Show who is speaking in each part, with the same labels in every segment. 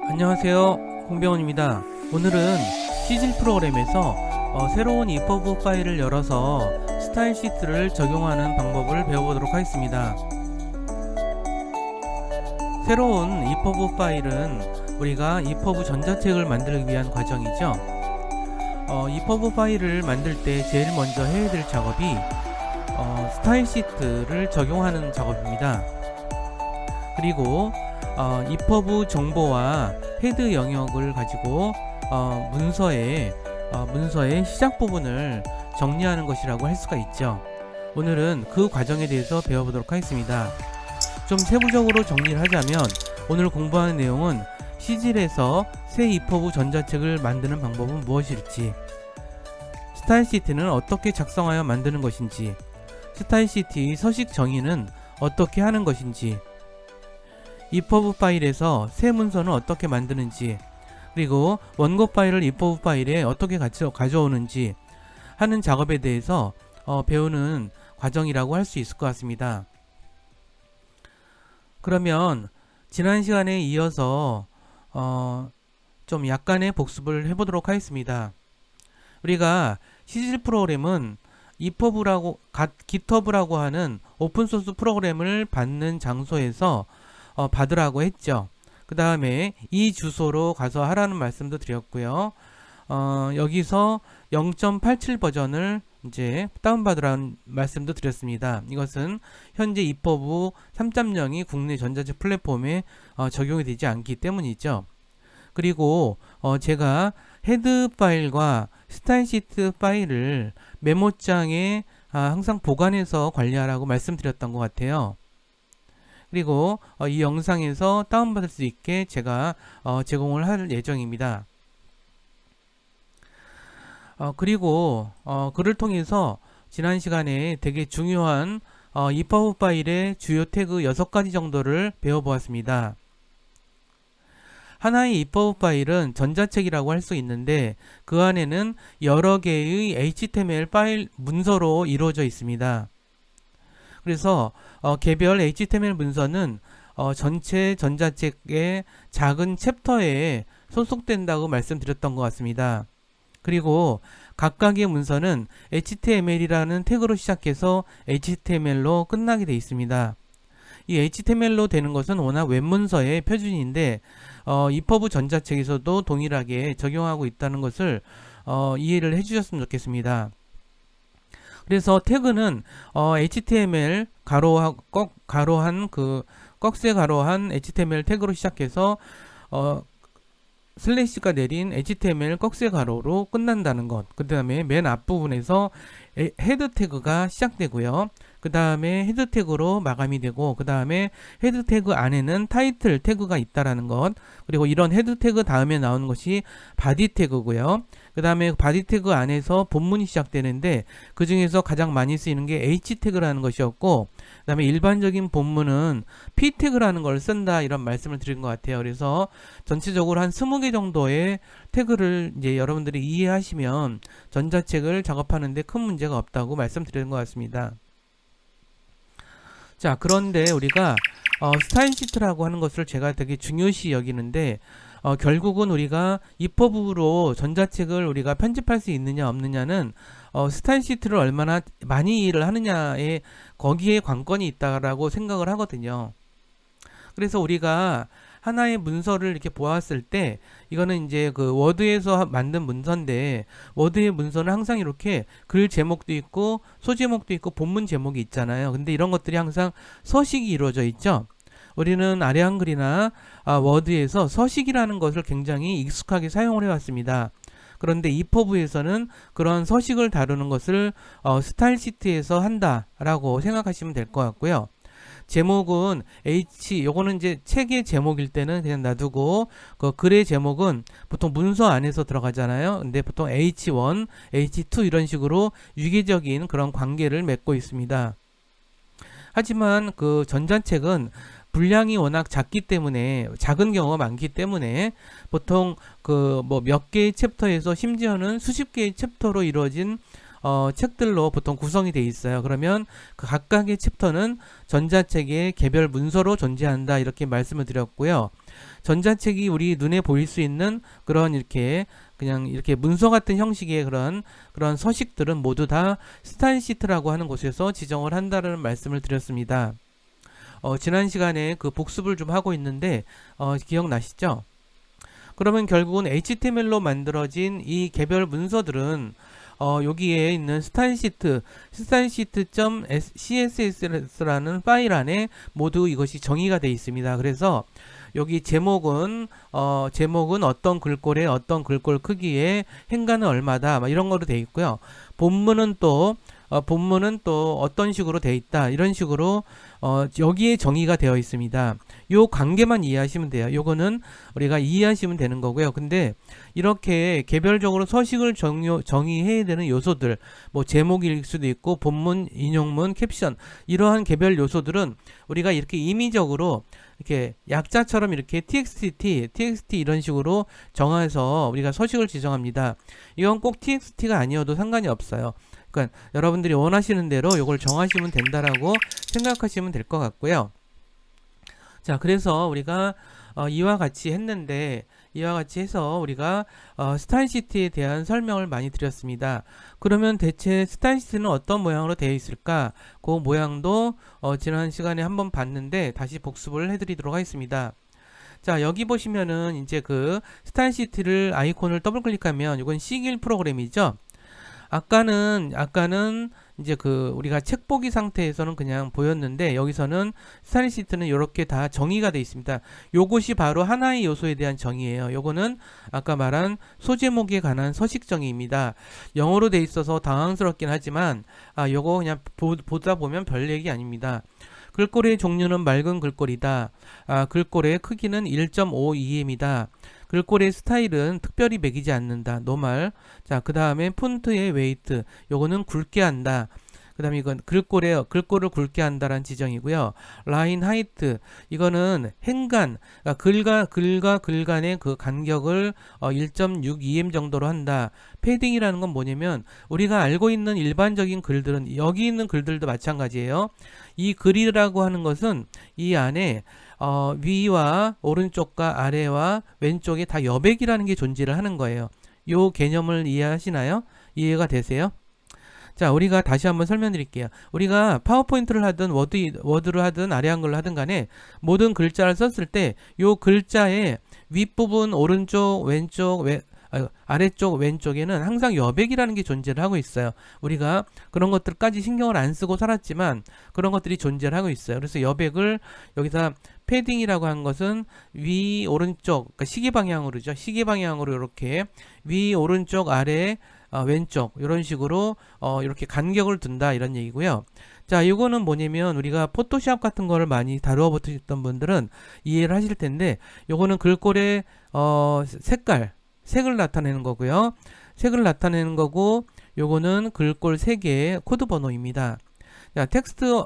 Speaker 1: 안녕하세요, 홍병원입니다. 오늘은 시즐 프로그램에서 새로운 EPUB 파일을 열어서 스타일 시트를 적용하는 방법을 배워보도록 하겠습니다. 새로운 EPUB 파일은 우리가 EPUB 전자책을 만들기 위한 과정이죠. EPUB 파일을 만들 때 제일 먼저 해야 될 작업이 스타일 시트를 적용하는 작업입니다. 그리고 EPUB 정보와 헤드 영역을 가지고 문서의 시작 부분을 정리하는 것이라고 할 수가 있죠. 오늘은 그 과정에 대해서 배워보도록 하겠습니다. 좀 세부적으로 정리를 하자면 오늘 공부하는 내용은 시즐에서 새 EPUB 전자책을 만드는 방법은 무엇일지, 스타일 시트는 어떻게 작성하여 만드는 것인지, 스타일 시트의 서식 정의는 어떻게 하는 것인지, EPUB 파일에서 새 문서는 어떻게 만드는지, 그리고 원고 파일을 EPUB 파일에 어떻게 가져오는지 하는 작업에 대해서 배우는 과정이라고 할 수 있을 것 같습니다. 그러면 지난 시간에 이어서 좀 약간의 복습을 해보도록 하겠습니다. 우리가 시즐 프로그램은 GitHub라고 하는 오픈소스 프로그램을 받는 장소에서 받으라고 했죠. 그 다음에 이 주소로 가서 하라는 말씀도 드렸고요. 여기서 0.87 버전을 이제 다운받으라는 말씀도 드렸습니다. 이것은 현재 EPUB 3.0이 국내 전자책 플랫폼에 적용이 되지 않기 때문이죠. 그리고 제가 헤드 파일과 스타일 시트 파일을 메모장에 항상 보관해서 관리하라고 말씀드렸던 것 같아요. 그리고 이 영상에서 다운받을 수 있게 제가 제공을 할 예정입니다. 그리고 그를 통해서 지난 시간에 되게 중요한 EPUB 파일의 주요 태그 6가지 정도를 배워보았습니다. 하나의 EPUB 파일은 전자책이라고 할 수 있는데 그 안에는 여러 개의 HTML 파일 문서로 이루어져 있습니다. 그래서 개별 HTML 문서는 전체 전자책의 작은 챕터에 소속된다고 말씀드렸던 것 같습니다. 그리고 각각의 문서는 HTML이라는 태그로 시작해서 HTML로 끝나게 되어 있습니다. 이 HTML로 되는 것은 워낙 웹문서의 표준인데 EPUB 전자책에서도 동일하게 적용하고 있다는 것을 이해를 해주셨으면 좋겠습니다. 그래서 태그는 HTML 가로한 꺽쇠 가로한 HTML 태그로 시작해서 슬래시가 내린 HTML 꺽쇠 가로로 끝난다는 것. 그 다음에 맨 앞부분에서 헤드 태그가 시작되고요. 그 다음에 헤드 태그로 마감이 되고, 그 다음에 헤드 태그 안에는 타이틀 태그가 있다라는 것. 그리고 이런 헤드 태그 다음에 나오는 것이 바디 태그고요. 그 다음에 바디 태그 안에서 본문이 시작되는데 그 중에서 가장 많이 쓰이는 게 H 태그라는 것이었고, 그 다음에 일반적인 본문은 P 태그라는 걸 쓴다, 이런 말씀을 드린 것 같아요. 그래서 전체적으로 한 20개 정도의 태그를 이제 여러분들이 이해하시면 전자책을 작업하는데 큰 문제가 없다고 말씀드리는 것 같습니다. 자, 그런데 우리가 스타일 시트라고 하는 것을 제가 되게 중요시 여기는데 결국은 우리가 EPUB로 전자책을 우리가 편집할 수 있느냐 없느냐는 스타일 시트를 얼마나 많이 일을 하느냐에 거기에 관건이 있다라고 생각을 하거든요. 그래서 우리가 하나의 문서를 이렇게 보았을 때 이거는 이제 그 워드에서 만든 문서인데 워드의 문서는 항상 이렇게 글 제목도 있고 소제목도 있고 본문 제목이 있잖아요. 근데 이런 것들이 항상 서식이 이루어져 있죠. 우리는 아래 한글이나 워드에서 서식이라는 것을 굉장히 익숙하게 사용을 해왔습니다. 그런데 EPUB에서는 그런 서식을 다루는 것을 스타일 시트에서 한다라고 생각하시면 될 것 같고요. 제목은 요거는 이제 책의 제목일 때는 그냥 놔두고, 그 글의 제목은 보통 문서 안에서 들어가잖아요. 근데 보통 H1, H2 이런 식으로 유기적인 그런 관계를 맺고 있습니다. 하지만 그 전자책은 분량이 워낙 작기 때문에, 작은 경우가 많기 때문에 보통 그 뭐 몇 개의 챕터에서 심지어는 수십 개의 챕터로 이루어진 책들로 보통 구성이 되어 있어요. 그러면 그 각각의 챕터는 전자책의 개별 문서로 존재한다, 이렇게 말씀을 드렸고요. 전자책이 우리 눈에 보일 수 있는 그런 이렇게 그냥 이렇게 문서 같은 형식의 그런 서식들은 모두 다 스타일 시트라고 하는 곳에서 지정을 한다는 말씀을 드렸습니다. 지난 시간에 그 복습을 좀 하고 있는데 기억나시죠? 그러면 결국은 HTML로 만들어진 이 개별 문서들은 여기에 있는 stylesheet.css라는 파일 안에 모두 이것이 정의가 되어 있습니다. 그래서 여기 제목은 어떤 글꼴에 어떤 글꼴 크기에 행간은 얼마다 막 이런 거로 되어 있고요. 본문은 또 어떤 식으로 되어 있다 이런 식으로 여기에 정의가 되어 있습니다. 요 관계만 이해하시면 돼요. 요거는 우리가 이해하시면 되는 거고요. 근데 이렇게 개별적으로 서식을 정의해야 되는 요소들, 뭐 제목일 수도 있고 본문, 인용문, 캡션 이러한 개별 요소들은 우리가 이렇게 임의적으로 이렇게 약자처럼 이렇게 txt 이런 식으로 정해서 우리가 서식을 지정합니다. 이건 꼭 txt가 아니어도 상관이 없어요. 그러니까 여러분들이 원하시는 대로 이걸 정하시면 된다라고 생각하시면 될 것 같고요. 자, 그래서 우리가 이와 같이 해서 우리가 스타일 시트에 대한 설명을 많이 드렸습니다. 그러면 대체 스타일 시트는 어떤 모양으로 되어 있을까? 그 모양도 지난 시간에 한번 봤는데 다시 복습을 해드리도록 하겠습니다. 자, 여기 보시면은 이제 그 스타일 시트를 아이콘을 더블 클릭하면 이건 C1 프로그램이죠. 아까는 이제 그 우리가 책 보기 상태에서는 그냥 보였는데 여기서는 스타일 시트는 이렇게 다 정의가 되어 있습니다. 요것이 바로 하나의 요소에 대한 정의예요. 요거는 아까 말한 소제목에 관한 서식 정의입니다. 영어로 되어 있어서 당황스럽긴 하지만 요거 그냥 보다 보면 별 얘기 아닙니다. 글꼴의 종류는 맑은 글꼴이다. 글꼴의 크기는 1.5em이다. 글꼴의 스타일은 특별히 매기지 않는다. 노말. 자, 그 다음에 폰트의 웨이트. 요거는 굵게 한다. 그 다음에 이건 글꼴을 굵게 한다라는 지정이고요. 라인 하이트. 이거는 행간. 그러니까 글과 글 간의 그 간격을 1.6em 정도로 한다. 패딩이라는 건 뭐냐면 우리가 알고 있는 일반적인 글들은 여기 있는 글들도 마찬가지예요. 이 글이라고 하는 것은 이 안에 위와 오른쪽과 아래와 왼쪽에 다 여백이라는 게 존재를 하는 거예요. 요 개념을 이해하시나요? 이해가 되세요? 자, 우리가 다시 한번 설명드릴게요. 우리가 파워포인트를 하든 워드를 하든 아래 한글을 하든 간에 모든 글자를 썼을 때 요 글자의 윗부분 오른쪽 왼쪽 아래쪽 왼쪽에는 항상 여백이라는 게 존재를 하고 있어요. 우리가 그런 것들까지 신경을 안 쓰고 살았지만 그런 것들이 존재를 하고 있어요. 그래서 여백을 여기서 패딩이라고 한 것은 위 오른쪽 그러니까 시계 방향으로죠. 시계 방향으로 이렇게 위 오른쪽 아래 왼쪽 이런 식으로 이렇게 간격을 둔다 이런 얘기고요. 자, 이거는 뭐냐면 우리가 포토샵 같은 거를 많이 다루어 보셨던 분들은 이해를 하실 텐데 요거는 글꼴의 색을 나타내는 거고요. 색을 나타내는 거고 요거는 글꼴 3개의 코드 번호입니다. 자, 텍스트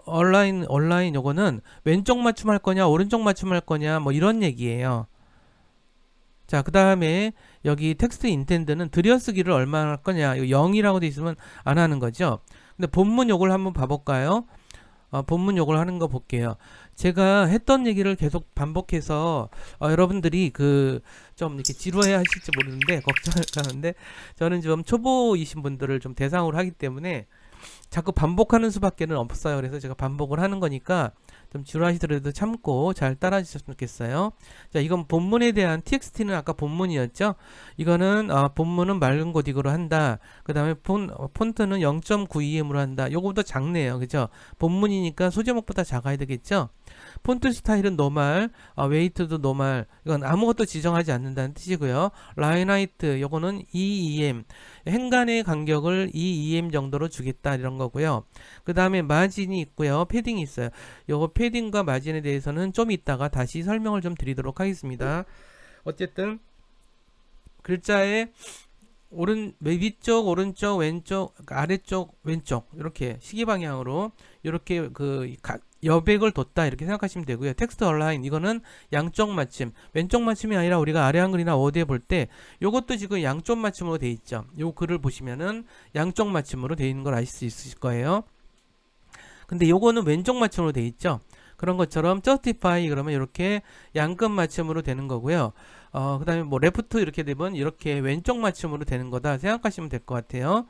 Speaker 1: 온라인 요거는 왼쪽 맞춤할 거냐 오른쪽 맞춤할 거냐 뭐 이런 얘기예요. 자, 그 다음에 여기 텍스트 인텐드는 들여쓰기를 얼마나 할 거냐. 이거 0이라고 돼 있으면 안 하는 거죠. 근데 본문 요걸 한번 봐볼까요? 본문 요걸 하는 거 볼게요. 제가 했던 얘기를 계속 반복해서 여러분들이 좀 이렇게 지루해 하실지 모르는데 걱정하는데 저는 좀 초보이신 분들을 좀 대상으로 하기 때문에 자꾸 반복하는 수밖에는 없어요. 그래서 제가 반복을 하는 거니까 좀 지루하시더라도 참고 잘 따라 주셨으면 좋겠어요. 자, 이건 본문에 대한 txt는 아까 본문이었죠. 이거는 본문은 맑은 고딕으로 한다. 그 다음에 폰트는 0.92em으로 한다. 요거보다 작네요. 그죠? 본문이니까 소제목보다 작아야 되겠죠. 폰트 스타일은 노말, 웨이트도 노말. 이건 아무것도 지정하지 않는다는 뜻이고요. 라인 하이트 요거는 2em. 행간의 간격을 2em 정도로 주겠다 이런 거고요. 그 다음에 마진이 있고요. 패딩이 있어요. 요거 패딩과 마진에 대해서는 좀 이따가 다시 설명을 좀 드리도록 하겠습니다. 어쨌든 글자의 위쪽, 오른쪽, 왼쪽, 아래쪽, 왼쪽 이렇게 시계 방향으로 이렇게 여백을 뒀다 이렇게 생각하시면 되고요. 텍스트 얼라인 이거는 양쪽 맞춤, 왼쪽 맞춤이 아니라 우리가 아래 한글이나 워드에 볼 때 요것도 지금 양쪽 맞춤으로 돼 있죠. 요 글을 보시면은 양쪽 맞춤으로 돼 있는 걸 아실 수 있으실 거예요. 근데 요거는 왼쪽 맞춤으로 돼 있죠. 그런 것처럼 justify 그러면 이렇게 양끝 맞춤으로 되는 거고요. 그 다음에 뭐 left 이렇게 되면 이렇게 왼쪽 맞춤으로 되는 거다 생각하시면 될 것 같아요.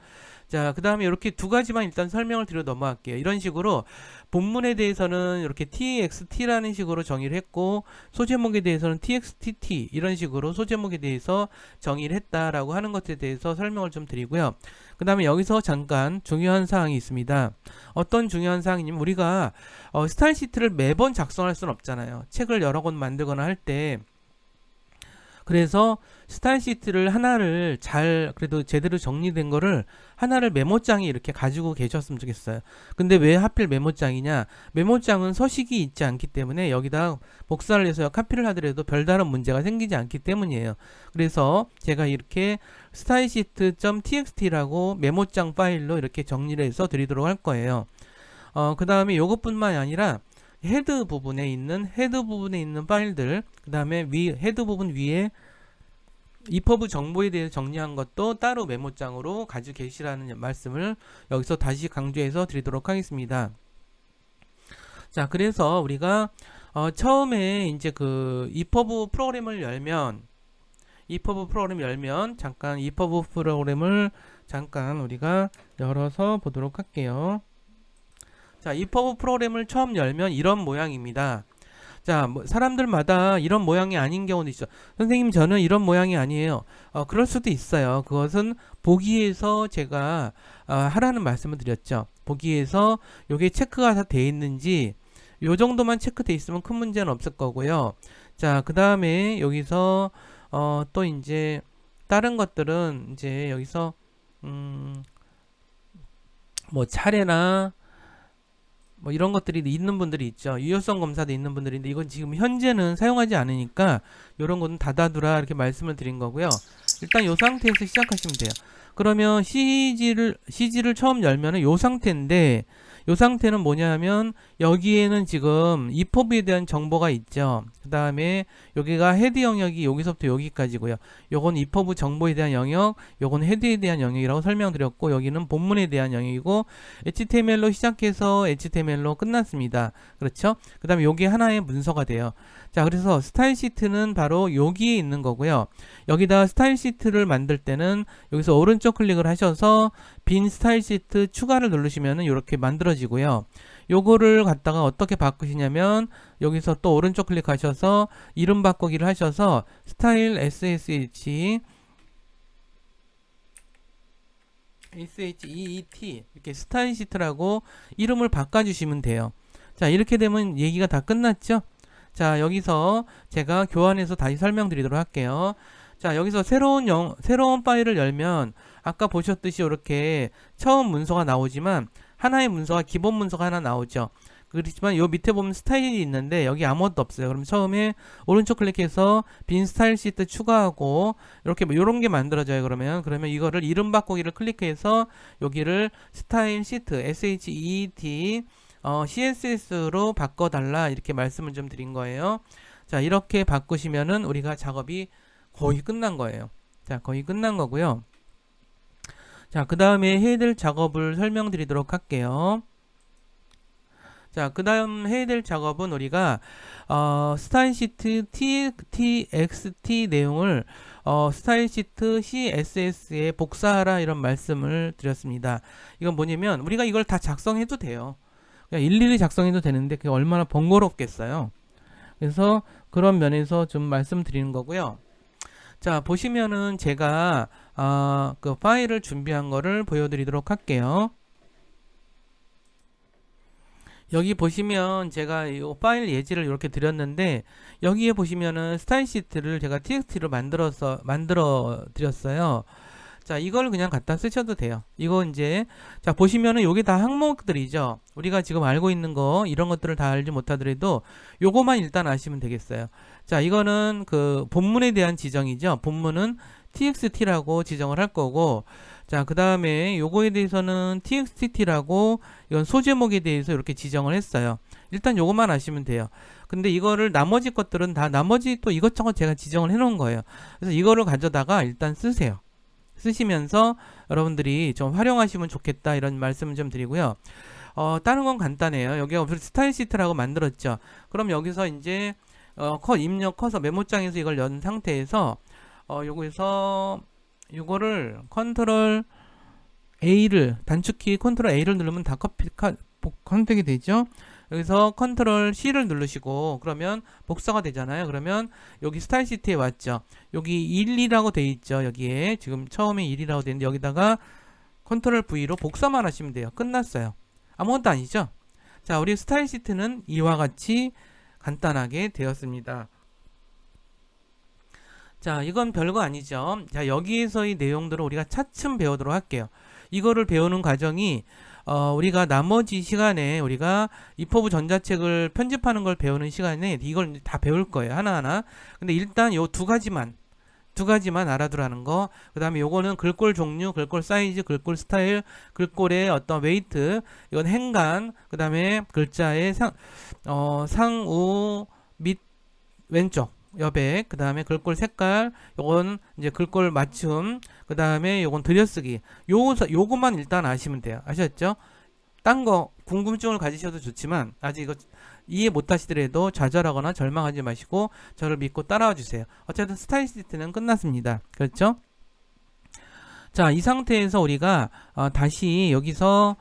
Speaker 1: 자, 그 다음에 이렇게 두 가지만 일단 설명을 드려 넘어갈게요. 이런 식으로 본문에 대해서는 이렇게 txt라는 식으로 정의를 했고, 소제목에 대해서는 txtt 이런 식으로 소제목에 대해서 정의를 했다라고 하는 것에 대해서 설명을 좀 드리고요. 그 다음에 여기서 잠깐 중요한 사항이 있습니다. 어떤 중요한 사항이냐면, 우리가 스타일 시트를 매번 작성할 수는 없잖아요. 책을 여러 권 만들거나 할 때. 그래서 스타일 시트를 하나를 그래도 제대로 정리된 거를 하나를 메모장에 이렇게 가지고 계셨으면 좋겠어요. 근데 왜 하필 메모장이냐? 메모장은 서식이 있지 않기 때문에 여기다 복사를 해서 카피를 하더라도 별다른 문제가 생기지 않기 때문이에요. 그래서 제가 이렇게 stylesheet.txt라고 메모장 파일로 이렇게 정리를 해서 드리도록 할 거예요. 그 다음에 이것뿐만이 아니라 헤드 부분에 있는 파일들, 그 다음에 헤드 부분 위에 이퍼브 정보에 대해서 정리한 것도 따로 메모장으로 가지고 계시라는 말씀을 여기서 다시 강조해서 드리도록 하겠습니다. 자, 그래서 우리가 처음에 이제 그 이퍼브 프로그램을 열면 잠깐 이퍼브 프로그램을 잠깐 우리가 열어서 보도록 할게요. 자, 이퍼브 프로그램을 처음 열면 이런 모양입니다. 자, 뭐 사람들마다 이런 모양이 아닌 경우도 있죠. 선생님, 저는 이런 모양이 아니에요. 그럴 수도 있어요. 그것은 보기에서 제가 하라는 말씀을 드렸죠. 보기에서 요게 체크가 다 돼 있는지 요 정도만 체크돼 있으면 큰 문제는 없을 거고요. 자, 그 다음에 여기서 또 이제 다른 것들은 이제 여기서 뭐 차례나 뭐 이런 것들이 있는 분들이 있죠. 유효성 검사도 있는 분들인데 이건 지금 현재는 사용하지 않으니까 이런 거는 닫아두라 이렇게 말씀을 드린 거고요. 일단 이 상태에서 시작하시면 돼요. 그러면 CG를 처음 열면은 이 상태인데, 이 상태는 뭐냐면 여기에는 지금 이퍼브에 대한 정보가 있죠. 그 다음에 여기가 헤드 영역이 여기서부터 여기까지고요. 요건 이퍼브 정보에 대한 영역, 요건 헤드에 대한 영역이라고 설명드렸고, 여기는 본문에 대한 영역이고, HTML로 시작해서 HTML로 끝났습니다. 그렇죠? 그 다음에 요게 하나의 문서가 돼요. 자, 그래서 스타일 시트는 바로 여기에 있는 거고요. 여기다 스타일 시트를 만들 때는 여기서 오른쪽 클릭을 하셔서 빈 스타일 시트 추가를 누르시면은 이렇게 만들어지고요. 요거를 갖다가 어떻게 바꾸시냐면 여기서 또 오른쪽 클릭하셔서 이름 바꾸기를 하셔서 스타일 SSH SHEET 이렇게 스타일 시트라고 이름을 바꿔주시면 돼요. 자, 이렇게 되면 얘기가 다 끝났죠? 자, 여기서 제가 교환해서 다시 설명드리도록 할게요. 자, 여기서 새로운 파일을 열면 아까 보셨듯이 이렇게 처음 문서가 나오지만 하나의 문서가 기본 문서가 하나 나오죠. 그렇지만 요 밑에 보면 스타일이 있는데 여기 아무것도 없어요. 그럼 처음에 오른쪽 클릭해서 빈 스타일 시트 추가하고 이렇게 뭐 요런 게 만들어져요. 그러면 이거를 이름 바꾸기를 클릭해서 여기를 스타일 시트 SHET CSS로 바꿔달라 이렇게 말씀을 좀 드린 거예요. 자, 이렇게 바꾸시면은 우리가 작업이 거의 끝난 거예요. 자, 거의 끝난 거고요. 자, 그 다음에 해야 될 작업을 설명드리도록 할게요. 자, 그 다음 해야 될 작업은 우리가 스타일 시트 txt 내용을 스타일 시트 css에 복사하라 이런 말씀을 드렸습니다. 이건 뭐냐면 우리가 이걸 다 작성해도 돼요. 그냥 일일이 작성해도 되는데 그게 얼마나 번거롭겠어요. 그래서 그런 면에서 좀 말씀드리는 거고요. 자, 보시면은 제가 그 파일을 준비한 거를 보여드리도록 할게요. 여기 보시면 제가 이 파일 예지를 이렇게 드렸는데 여기에 보시면은 스타일 시트를 제가 txt로 만들어 드렸어요. 자, 이걸 그냥 갖다 쓰셔도 돼요. 이거 이제 자, 보시면은 요게 다 항목들이죠. 우리가 지금 알고 있는 거 이런 것들을 다 알지 못하더라도 요거만 일단 아시면 되겠어요. 자, 이거는 그 본문에 대한 지정이죠. 본문은 txt라고 지정을 할 거고, 자, 그 다음에 요거에 대해서는 txt라고 이건 소제목에 대해서 이렇게 지정을 했어요. 일단 요것만 아시면 돼요. 근데 이거를 나머지 것들은 다 나머지 또 이것저것 제가 지정을 해 놓은 거예요. 그래서 이거를 가져다가 일단 쓰세요. 쓰시면서 여러분들이 좀 활용하시면 좋겠다 이런 말씀을 좀 드리고요. 다른 건 간단해요. 여기가 우리 스타일 시트라고 만들었죠. 그럼 여기서 이제 입력 커서 메모장에서 이걸 연 상태에서 요거에서 요거를 컨트롤 A를 단축키 컨트롤 A를 누르면 다 선택이 되죠. 여기서 컨트롤 C를 누르시고 그러면 복사가 되잖아요. 그러면 여기 스타일 시트에 왔죠. 여기 1이라고 돼 있죠. 여기에 지금 처음에 1이라고 돼 있는데 여기다가 컨트롤 V로 복사만 하시면 돼요. 끝났어요. 아무것도 아니죠. 자, 우리 스타일 시트는 이와 같이 간단하게 되었습니다. 자, 이건 별거 아니죠. 자, 여기에서의 내용들을 우리가 차츰 배우도록 할게요. 이거를 배우는 과정이 우리가 나머지 시간에 우리가 이퍼브 전자책을 편집하는 걸 배우는 시간에 이걸 다 배울 거예요. 하나하나. 근데 일단 요 두 가지만 알아두라는 거. 그 다음에 요거는 글꼴 종류, 글꼴 사이즈, 글꼴 스타일, 글꼴의 어떤 웨이트, 이건 행간, 그 다음에 글자의 상우 밑 왼쪽 여백, 그 다음에 글꼴 색깔, 요건 이제 글꼴 맞춤, 그 다음에 요건 들여쓰기. 요것만 일단 아시면 돼요. 아셨죠? 딴 거 궁금증을 가지셔도 좋지만 아직 이거 이해 못 하시더라도 좌절하거나 절망하지 마시고 저를 믿고 따라와 주세요. 어쨌든 스타일 시트는 끝났습니다. 그렇죠? 자, 이 상태에서 우리가 다시 여기서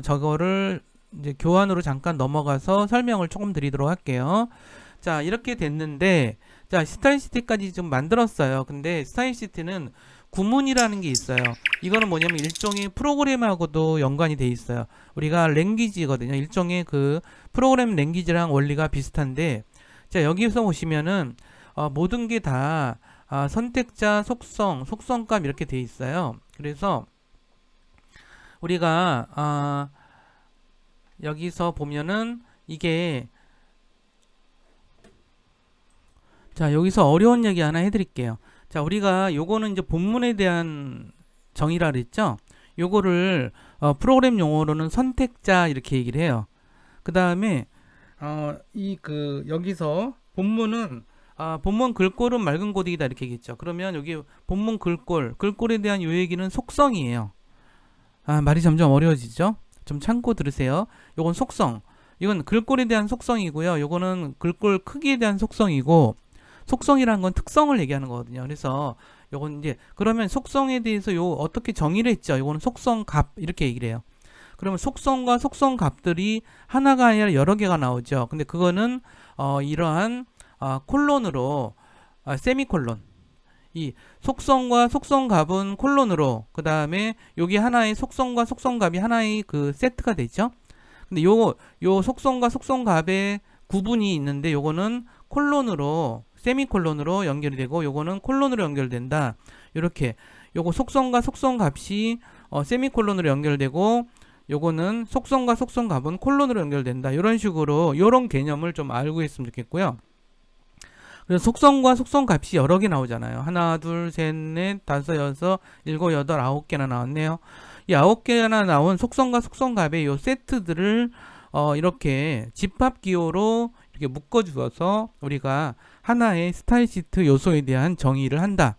Speaker 1: 저거를 이제 교환으로 잠깐 넘어가서 설명을 조금 드리도록 할게요. 자, 이렇게 됐는데, 자, 스타일 시트까지 좀 만들었어요. 근데 스타일 시트는 구문이라는 게 있어요. 이거는 뭐냐면 일종의 프로그램하고도 연관이 돼 있어요. 우리가 랭귀지거든요. 일종의 그 프로그램 랭귀지랑 원리가 비슷한데, 자, 여기서 보시면은 모든 게 다 선택자 속성값 이렇게 돼 있어요. 그래서 우리가 여기서 보면은 이게 자, 여기서 어려운 얘기 하나 해드릴게요. 자, 우리가 요거는 이제 본문에 대한 정의라 그랬죠? 요거를 프로그램 용어로는 선택자 이렇게 얘기를 해요. 그 다음에 여기서 본문은 본문 글꼴은 맑은 고딕이다 이렇게 얘기했죠. 그러면 여기 본문 글꼴에 대한 요 얘기는 속성이에요. 말이 점점 어려워지죠? 좀 참고 들으세요. 요건 속성. 이건 글꼴에 대한 속성이고요. 요거는 글꼴 크기에 대한 속성이고, 속성이라는 건 특성을 얘기하는 거거든요. 그래서 요건 이제 그러면 속성에 대해서 요 어떻게 정의를 했죠? 요거는 속성 값 이렇게 얘기를 해요. 그러면 속성과 속성 값들이 하나가 아니라 여러 개가 나오죠. 근데 그거는 이러한 콜론으로 세미콜론 이 속성과 속성 값은 콜론으로 그 다음에 여기 하나의 속성과 속성 값이 하나의 그 세트가 되죠. 근데 요 속성과 속성 값의 구분이 있는데 요거는 콜론으로 세미콜론으로 연결이 되고 요거는 콜론으로 연결된다. 이렇게 요거 속성과 속성 값이 세미콜론으로 연결되고 요거는 속성과 속성 값은 콜론으로 연결된다. 이런 식으로 요런 개념을 좀 알고 있으면 좋겠고요. 그래서 속성과 속성 값이 여러 개 나오잖아요. 하나, 둘, 셋, 넷, 다섯, 여섯, 일곱, 여덟, 9개나 나왔네요. 이 9개나 나온 속성과 속성 값의 요 세트들을 이렇게 집합 기호로 이렇게 묶어 주어서 우리가 하나의 스타일 시트 요소에 대한 정의를 한다.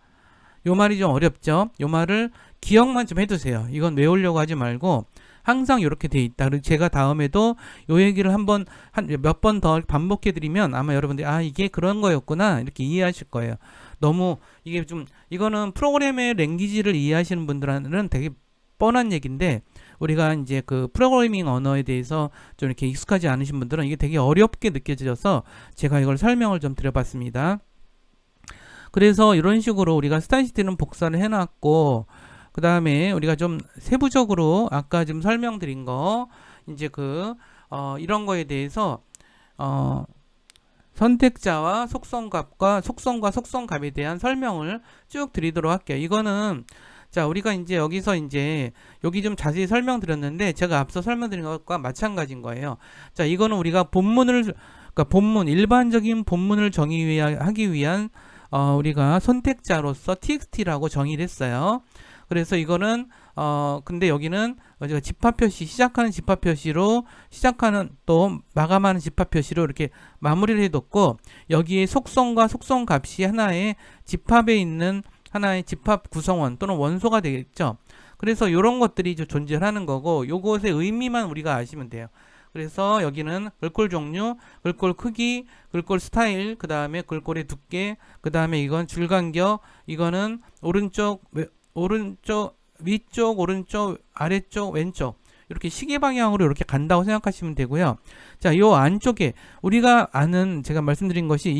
Speaker 1: 요 말이 좀 어렵죠? 요 말을 기억만 좀 해두세요. 이건 외우려고 하지 말고 항상 이렇게 돼 있다. 그리고 제가 다음에도 요 얘기를 몇 번 더 반복해 드리면 아마 여러분들이 이게 그런 거였구나 이렇게 이해하실 거예요. 너무 이게 좀 이거는 프로그램의 랭귀지를 이해하시는 분들한테는 되게 뻔한 얘기인데 우리가 이제 그 프로그래밍 언어에 대해서 좀 이렇게 익숙하지 않으신 분들은 이게 되게 어렵게 느껴져서 제가 이걸 설명을 좀 드려봤습니다. 그래서 이런 식으로 우리가 스타일 시트는 복사를 해놨고 그 다음에 우리가 좀 세부적으로 아까 좀 설명드린 거 이제 이런 거에 대해서 선택자와 속성값과 속성값에 대한 설명을 쭉 드리도록 할게요. 이거는 자, 우리가 이제 여기서 이제 여기 좀 자세히 설명드렸는데 제가 앞서 설명드린 것과 마찬가지인 거예요. 자, 이거는 우리가 일반적인 본문을 정의하기 위한 우리가 선택자로서 txt라고 정의를 했어요. 그래서 이거는 근데 여기는 집합 표시 시작하는 집합 표시로 시작하는 또 마감하는 집합 표시로 이렇게 마무리를 해뒀고 여기에 속성과 속성 값이 하나의 집합에 있는 하나의 집합 구성원 또는 원소가 되겠죠. 그래서 요런 것들이 존재하는 거고 요것의 의미만 우리가 아시면 돼요. 그래서 여기는 글꼴 종류, 글꼴 크기, 글꼴 스타일, 그 다음에 글꼴의 두께, 그 다음에 이건 줄 간격, 이거는 오른쪽, 위쪽, 오른쪽, 아래쪽, 왼쪽. 이렇게 시계 방향으로 이렇게 간다고 생각하시면 되고요. 자, 요 안쪽에 우리가 아는 제가 말씀드린 것이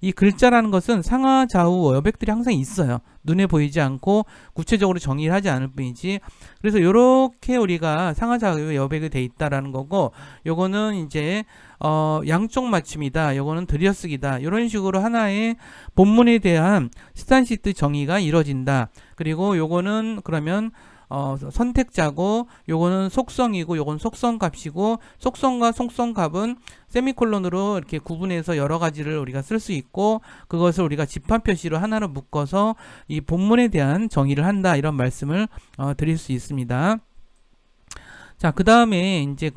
Speaker 1: 이 글자라는 것은 상하, 좌우 여백들이 항상 있어요. 눈에 보이지 않고 구체적으로 정의를 하지 않을 뿐이지. 그래서 이렇게 우리가 상하, 좌우 여백이 돼 있다라는 거고, 요거는 이제 양쪽 맞춤이다. 요거는 들여쓰기다. 이런 식으로 하나의 본문에 대한 스탄시트 정의가 이루어진다. 그리고 요거는 그러면 선택자고 요거는 속성이고 요건 속성값이고 속성과 속성값은 세미콜론으로 이렇게 구분해서 여러 가지를 우리가 쓸 수 있고 그것을 우리가 집합 표시로 하나로 묶어서 이 본문에 대한 정의를 한다 이런 말씀을 드릴 수 있습니다. 자, 그 다음에 이제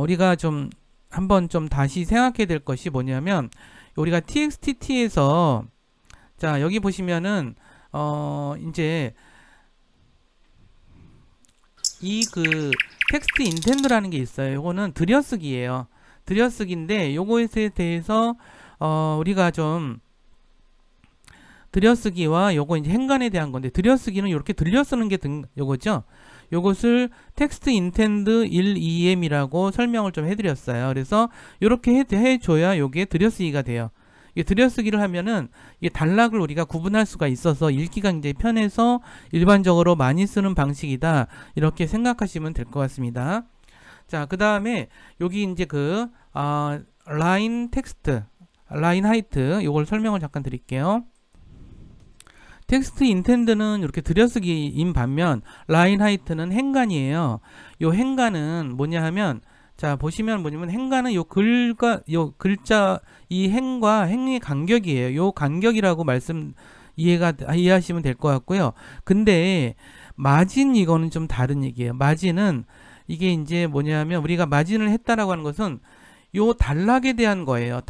Speaker 1: 우리가 좀 한번 좀 다시 생각해야 될 것이 뭐냐면 우리가 txt에서 자 여기 보시면은 이제 이 텍스트 인텐드라는 게 있어요. 요거는 들여쓰기예요. 들여쓰기인데 요거에 대해서 우리가 좀 들여쓰기와 요거 이제 행간에 대한 건데 들여쓰기는 이렇게 들여쓰는 게 요거죠. 요것을 텍스트 인텐드 1, 2M이라고 설명을 좀 해드렸어요. 그래서 이렇게 해줘야 요게 들여쓰기가 돼요. 이게 들여쓰기를 하면은 이게 단락을 우리가 구분할 수가 있어서 읽기가 굉장히 편해서 일반적으로 많이 쓰는 방식이다. 이렇게 생각하시면 될 것 같습니다. 자, 그 다음에 여기 이제 라인 텍스트, 라인 하이트 요걸 설명을 잠깐 드릴게요. 텍스트 인텐드는 이렇게 들여쓰기인 반면 라인 하이트는 행간이에요. 요 행간은 뭐냐 하면 자 보시면 뭐냐면 행간은 요 글자 이 행과 행의 간격이에요. 요 간격이라고 이해하시면 될 것 같고요. 근데 마진 이거는 좀 다른 얘기예요. 마진은 이게 이제 뭐냐면 우리가 마진을 했다라고 하는 것은 요 단락에 대한 거예요.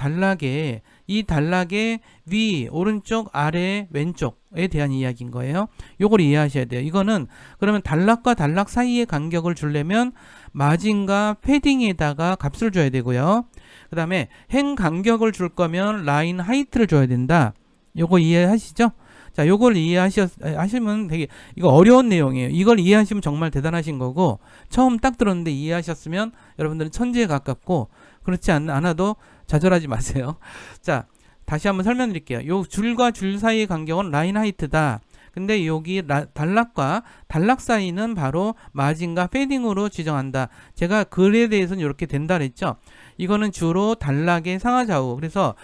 Speaker 1: 이 단락의 위, 오른쪽, 아래, 왼쪽에 대한 이야기인 거예요. 요걸 이해하셔야 돼요. 이거는 그러면 단락과 단락 사이의 간격을 주려면 마진과 패딩에다가 값을 줘야 되고요. 그 다음에 행 간격을 줄 거면 라인 하이트를 줘야 된다. 요거 이해하시죠? 자, 요걸 이해하시면 되게, 이거 어려운 내용이에요. 이걸 이해하시면 정말 대단하신 거고, 처음 딱 들었는데 이해하셨으면 여러분들은 천재에 가깝고, 그렇지 않아도 좌절하지 마세요. 자, 다시 한번 설명드릴게요. 요 줄과 줄 사이의 간격은 라인 하이트다. 근데 여기 단락과 단락 사이는 바로 마진과 패딩으로 지정한다. 제가 글에 대해서는 이렇게 된다 그랬죠. 이거는 주로 단락의 상하좌우. 그래서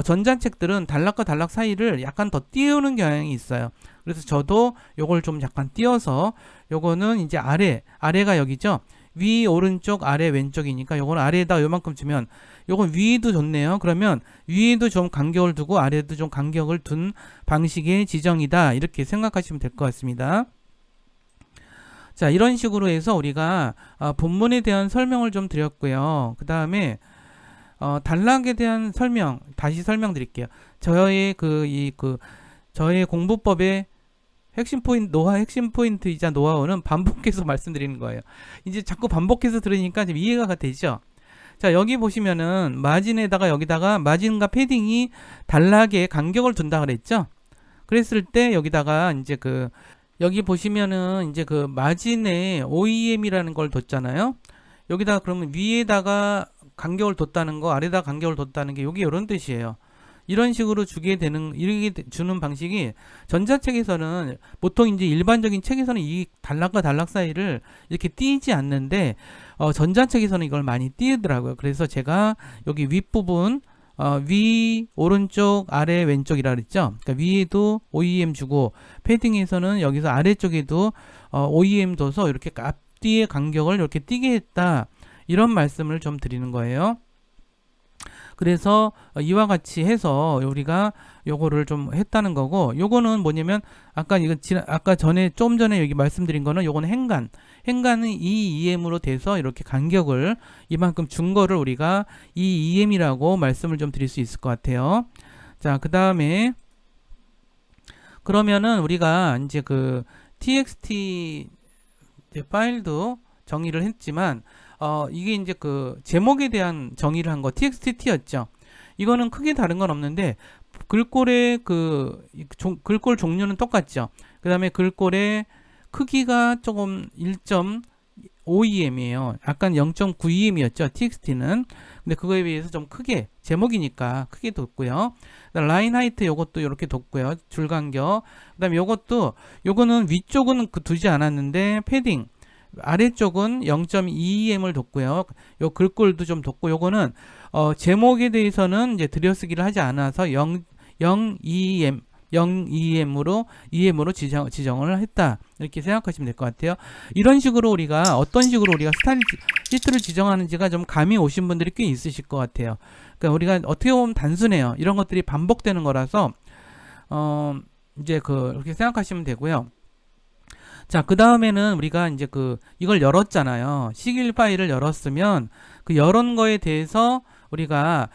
Speaker 1: 전자책들은 단락과 단락 사이를 약간 더 띄우는 경향이 있어요. 그래서 저도 요걸 좀 약간 띄워서 요거는 이제 아래가 여기죠. 위 오른쪽 아래 왼쪽이니까 요거는 아래에다 요만큼 주면 요건 위도 좋네요. 그러면 위에도 좀 간격을 두고 아래에도 좀 간격을 둔 방식의 지정이다. 이렇게 생각하시면 될 것 같습니다. 자, 이런 식으로 해서 우리가 본문에 대한 설명을 좀 드렸고요. 그 다음에 단락에 대한 다시 설명드릴게요. 저의 저의 공부법의 핵심 포인트이자 노하우는 반복해서 말씀드리는 거예요. 이제 자꾸 반복해서 들으니까 좀 이해가 되죠? 자, 여기 보시면은 마진에다가 여기다가 마진과 패딩이 단락에 간격을 둔다 그랬죠? 그랬을 때 여기다가 이제 여기 보시면은 이제 마진에 OEM이라는 걸 뒀잖아요. 여기다가 그러면 위에다가 간격을 뒀다는 거, 아래다가 간격을 뒀다는 게 여기 이런 뜻이에요. 이런 식으로 이렇게 주는 방식이 전자책에서는 보통 이제 일반적인 책에서는 이 단락과 단락 사이를 이렇게 띄지 않는데 전자책에서는 이걸 많이 띄더라고요. 그래서 제가 여기 윗부분 위 오른쪽 아래 왼쪽이라 그랬죠. 그러니까 위에도 OEM 주고 패딩에서는 여기서 아래쪽에도 OEM 둬서 이렇게 앞뒤의 간격을 이렇게 띄게 했다. 이런 말씀을 좀 드리는 거예요. 그래서 이와 같이 해서 우리가 요거를 좀 했다는 거고, 요거는 뭐냐면 아까 좀 전에 여기 말씀드린 거는 요거는 행간은 EEM으로 돼서 이렇게 간격을 이만큼 준 거를 우리가 EEM이라고 말씀을 좀 드릴 수 있을 것 같아요. 자, 그 다음에 그러면은 우리가 이제 txt 이제 파일도 정의를 했지만 이게 이제 그 제목에 대한 정의를 한 거 txt였죠. 이거는 크게 다른 건 없는데 글꼴의 글꼴 종류는 똑같죠. 그 다음에 글꼴의 크기가 조금 1.5em이에요. 약간 0.9em이었죠. txt는. 근데 그거에 비해서 좀 크게, 제목이니까 크게 뒀고요. 라인 하이트 요것도 이렇게 뒀고요. 줄 간격. 그 다음에 요거는 위쪽은 두지 않았는데 패딩. 아래쪽은 0.2em을 뒀고요. 요 글꼴도 좀 뒀고, 요거는 제목에 대해서는 이제 들여쓰기를 하지 않아서 0.2em으로 지정을 했다. 이렇게 생각하시면 될 것 같아요. 이런 식으로 어떤 식으로 우리가 스타일 시트를 지정하는지가 좀 감이 오신 분들이 꽤 있으실 것 같아요. 그러니까 우리가 어떻게 보면 단순해요. 이런 것들이 반복되는 거라서 이제 그렇게 생각하시면 되고요. 자, 그 다음에는 우리가 이제 이걸 열었잖아요. 시길 파일을 열었으면 그 열은 거에 대해서 우리가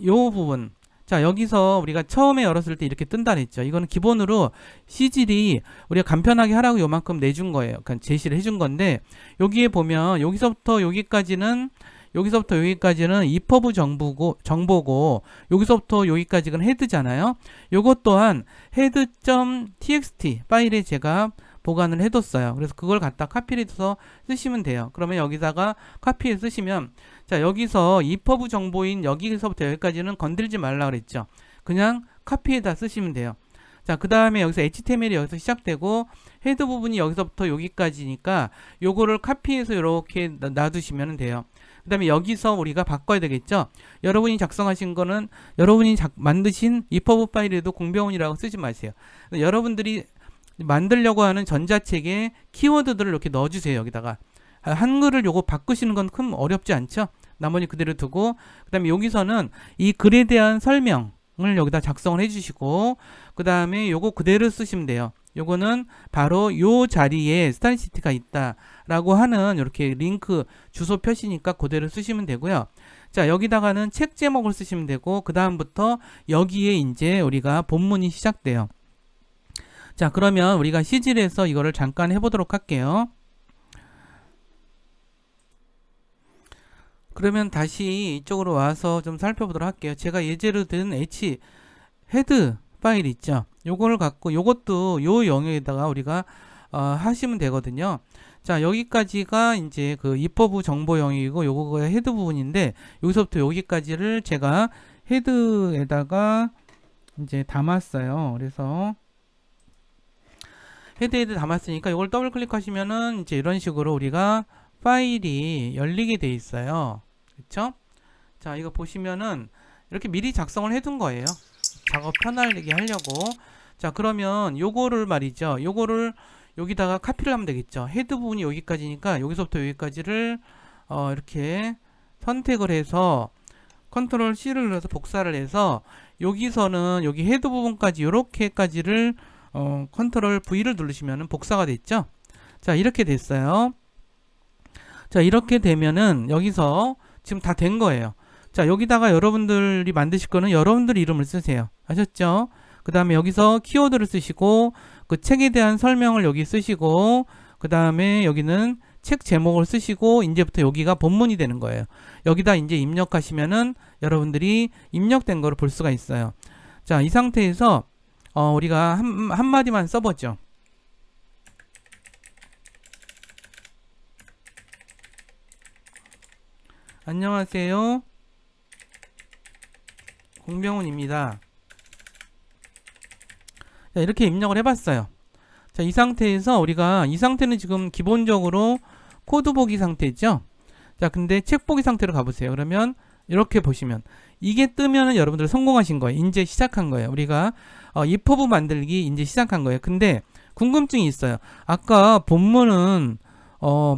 Speaker 1: 요 부분, 자, 여기서 우리가 처음에 열었을 때 이렇게 뜬다 그랬죠. 이거는 기본으로 CGL이 우리가 간편하게 하라고 요만큼 내준 거예요. 그러니까 제시를 해준 건데, 여기에 보면 여기서부터 여기까지는 EPUB 정보고 여기서부터 여기까지는 헤드잖아요. 요것 또한 head.txt 파일에 제가 보관을 해뒀어요. 그래서 그걸 갖다 카피를 해서 쓰시면 돼요. 그러면 여기다가 카피해 쓰시면, 자, 여기서 EPUB 정보인 여기서부터 여기까지는 건들지 말라 그랬죠. 그냥 카피해다 쓰시면 돼요. 자, 그 다음에 여기서 HTML이 여기서 시작되고 헤드 부분이 여기서부터 여기까지니까 요거를 카피해서 이렇게 놔두시면 돼요. 그 다음에 여기서 우리가 바꿔야 되겠죠. 여러분이 작성하신 거는 여러분이 만드신 EPUB 파일에도 공병훈이라고 쓰지 마세요. 여러분들이 만들려고 하는 전자책에 키워드들을 이렇게 넣어주세요. 여기다가 한글을 요거 바꾸시는 건 큰 어렵지 않죠. 나머지 그대로 두고, 그 다음에 여기서는 이 글에 대한 설명을 여기다 작성을 해주시고, 그 다음에 요거 그대로 쓰시면 돼요. 요거는 바로 요 자리에 스타일시트가 있다라고 하는 이렇게 링크 주소 표시니까 그대로 쓰시면 되고요. 자, 여기다가는 책 제목을 쓰시면 되고, 그 다음부터 여기에 이제 우리가 본문이 시작돼요. 자, 그러면 우리가 CGL에서 이거를 잠깐 해보도록 할게요. 그러면 다시 이쪽으로 와서 좀 살펴보도록 할게요. 제가 예제로 든 헤드 파일 있죠. 요걸 갖고 요것도 요 영역에다가 우리가 하시면 되거든요. 자, 여기까지가 이제 그 EPUB 정보 영역이고 요거가 헤드 부분인데, 여기서부터 여기까지를 제가 헤드에다가 이제 담았어요. 그래서 헤드에 담았으니까 이걸 더블 클릭하시면은 이제 이런 식으로 우리가 파일이 열리게 돼 있어요. 그쵸? 자, 이거 보시면은 이렇게 미리 작성을 해둔 거예요. 작업 편하게 하려고. 자, 그러면 요거를 말이죠. 요거를 여기다가 카피를 하면 되겠죠. 헤드 부분이 여기까지니까 여기서부터 여기까지를 이렇게 선택을 해서 컨트롤 C를 눌러서 복사를 해서 여기서는 여기 헤드 부분까지 요렇게까지를 컨트롤 V를 누르시면 복사가 됐죠. 자, 이렇게 됐어요. 자, 이렇게 되면은 여기서 지금 다 된 거예요. 자, 여기다가 여러분들이 만드실 거는 여러분들 이름을 쓰세요. 아셨죠? 그 다음에 여기서 키워드를 쓰시고 그 책에 대한 설명을 여기 쓰시고, 그 다음에 여기는 책 제목을 쓰시고, 이제부터 여기가 본문이 되는 거예요. 여기다 이제 입력하시면은 여러분들이 입력된 거를 볼 수가 있어요. 자, 이 상태에서 우리가 한마디만 써보죠. 안녕하세요. 공병훈입니다. 자, 이렇게 입력을 해봤어요. 자, 이 상태에서 이 상태는 지금 기본적으로 코드 보기 상태죠. 자, 근데 책 보기 상태로 가보세요. 그러면 이렇게 보시면 이게 뜨면은 여러분들 성공하신 거예요. 이제 시작한 거예요. 우리가 EPUB 만들기 이제 시작한 거예요. 근데 궁금증이 있어요. 아까 본문은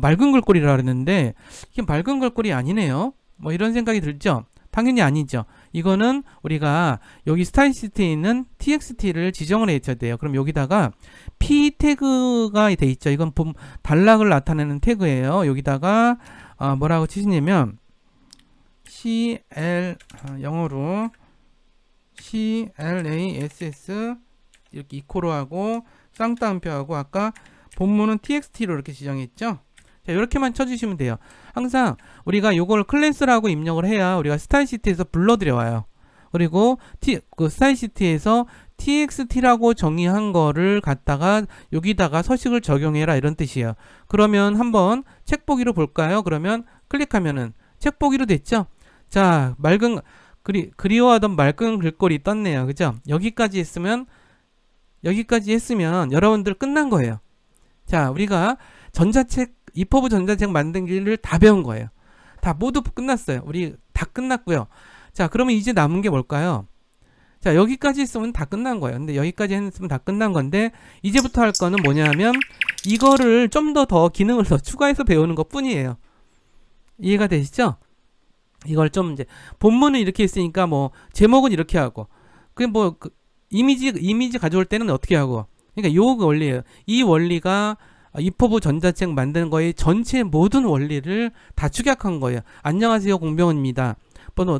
Speaker 1: 맑은 글꼴이라 그랬는데 이게 맑은 글꼴이 아니네요. 뭐 이런 생각이 들죠? 당연히 아니죠. 이거는 우리가 여기 스타일 시트에 있는 txt를 지정을 해줘야 돼요. 그럼 여기다가 p 태그가 돼 있죠. 이건 단락을 나타내는 태그예요. 여기다가 뭐라고 치시냐면 영어로 CLASS 이렇게 이코로 하고 쌍따옴표하고 아까 본문은 txt로 이렇게 지정했죠. 자, 이렇게만 쳐주시면 돼요. 항상 우리가 요걸 클래스라고 입력을 해야 우리가 스타일 시트에서 불러들여와요. 그리고 그 스타일 시트에서 txt라고 정의한 거를 갖다가 여기다가 서식을 적용해라 이런 뜻이에요. 그러면 한번 책보기로 볼까요? 그러면 클릭하면은 책보기로 됐죠? 자, 그리워하던 맑은 글꼴이 떴네요. 그죠? 여기까지 했으면 여러분들 끝난 거예요. 자, 우리가 이퍼브 전자책 만들기를 다 배운 거예요. 다 모두 끝났어요. 우리 다 끝났고요. 자, 그러면 이제 남은 게 뭘까요? 자, 여기까지 했으면 다 끝난 거예요. 근데 여기까지 했으면 다 끝난 건데 이제부터 할 거는 뭐냐 하면 이거를 좀 더 기능을 더 추가해서 배우는 것 뿐이에요. 이해가 되시죠? 이걸 좀 이제 본문은 이렇게 했으니까 뭐 제목은 이렇게 하고 이미지 가져올 때는 어떻게 하고, 그러니까 요 원리예요. 이 원리가 이퍼브 전자책 만드는 거의 전체 모든 원리를 다 축약한 거예요. 안녕하세요 공병원입니다.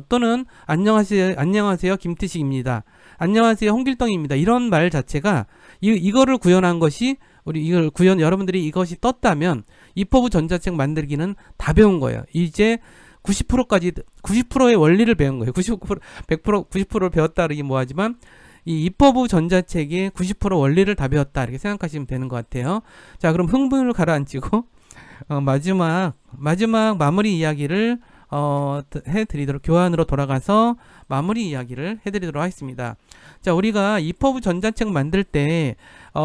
Speaker 1: 또는 안녕하세요 김태식입니다. 안녕하세요 홍길동입니다. 이런 말 자체가 이거를 구현한 것이 여러분들이 이것이 떴다면 이퍼브 전자책 만들기는 다 배운 거예요. 이제 90%의 원리를 배운 거예요. 90%를 배웠다 그러기 뭐하지만 이 이퍼브 전자책의 90% 원리를 다 배웠다 이렇게 생각하시면 되는 것 같아요. 자, 그럼 흥분을 가라앉히고 마지막 마무리 이야기를 해드리도록, 교환으로 돌아가서 마무리 이야기를 해드리도록 하겠습니다. 자, 우리가 이퍼브 전자책 만들 때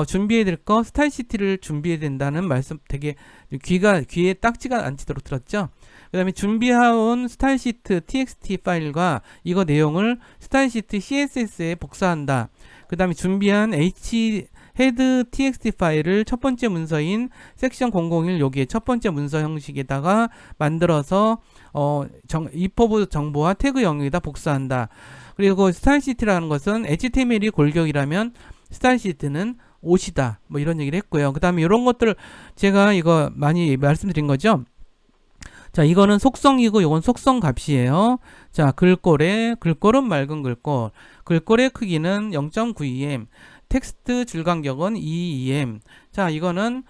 Speaker 1: 준비해야 될 거 스타일 시트를 준비해야 된다는 말씀 되게 귀에 딱지가 앉히도록 들었죠. 그 다음에 준비해온 스타일 시트 txt 파일과 이거 내용을 스타일 시트 css에 복사한다. 그 다음에 준비한 헤드 txt 파일을 첫 번째 문서인 섹션 001 여기에 첫 번째 문서 형식에다가 만들어서 이퍼브 정보와 태그 영역에다 복사한다. 그리고 스타일 시트라는 것은 HTML이 골격이라면 스타일 시트는 옷이다. 뭐 이런 얘기를 했고요. 그 다음에 이런 것들 제가 이거 많이 말씀드린 거죠. 자, 이거는 속성이고 이건 속성 값이에요. 자, 글꼴은 맑은 글꼴의 크기는 0.92em, 텍스트 줄간격은 2em. 자, 이거는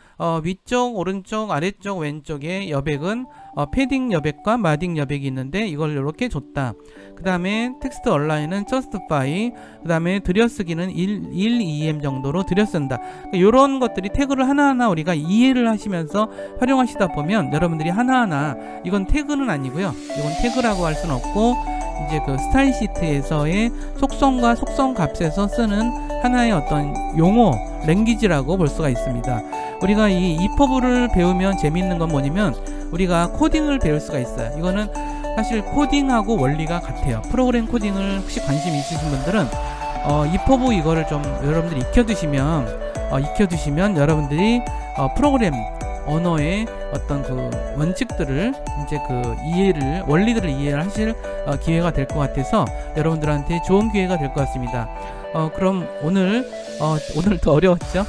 Speaker 1: 위쪽, 오른쪽, 아래쪽, 왼쪽에 여백은 패딩 여백과 마딩 여백이 있는데 이걸 이렇게 줬다. 그 다음에 텍스트 얼라인은 justify, 그 다음에 들여쓰기는 2em 정도로 들여쓴다. 이런 것들이 태그를 하나하나 우리가 이해를 하시면서 활용하시다 보면 여러분들이 하나하나, 이건 태그는 아니고요. 이건 태그라고 할 수는 없고 이제 그 스타일 시트에서의 속성과 속성 값에서 쓰는 하나의 어떤 용어, 랭귀지라고 볼 수가 있습니다. 우리가 이 이퍼브를 배우면 재밌는 건 뭐냐면 우리가 코딩을 배울 수가 있어요. 이거는 사실 코딩하고 원리가 같아요. 프로그램 코딩을 혹시 관심 있으신 분들은 이퍼브 이거를 좀 여러분들이 익혀두시면 여러분들이 프로그램 언어의 어떤 그 원칙들을 이제 원리들을 이해를 하실 기회가 될 것 같아서 여러분들한테 좋은 기회가 될 것 같습니다. 그럼 오늘도 어려웠죠?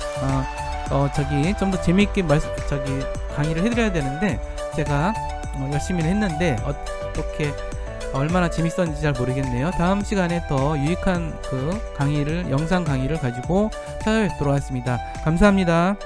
Speaker 1: 좀 더 재미있게 강의를 해드려야 되는데 제가 열심히 했는데 어떻게 얼마나 재밌었는지 잘 모르겠네요. 다음 시간에 더 유익한 영상 강의를 가지고 찾아뵙도록 하겠습니다. 감사합니다.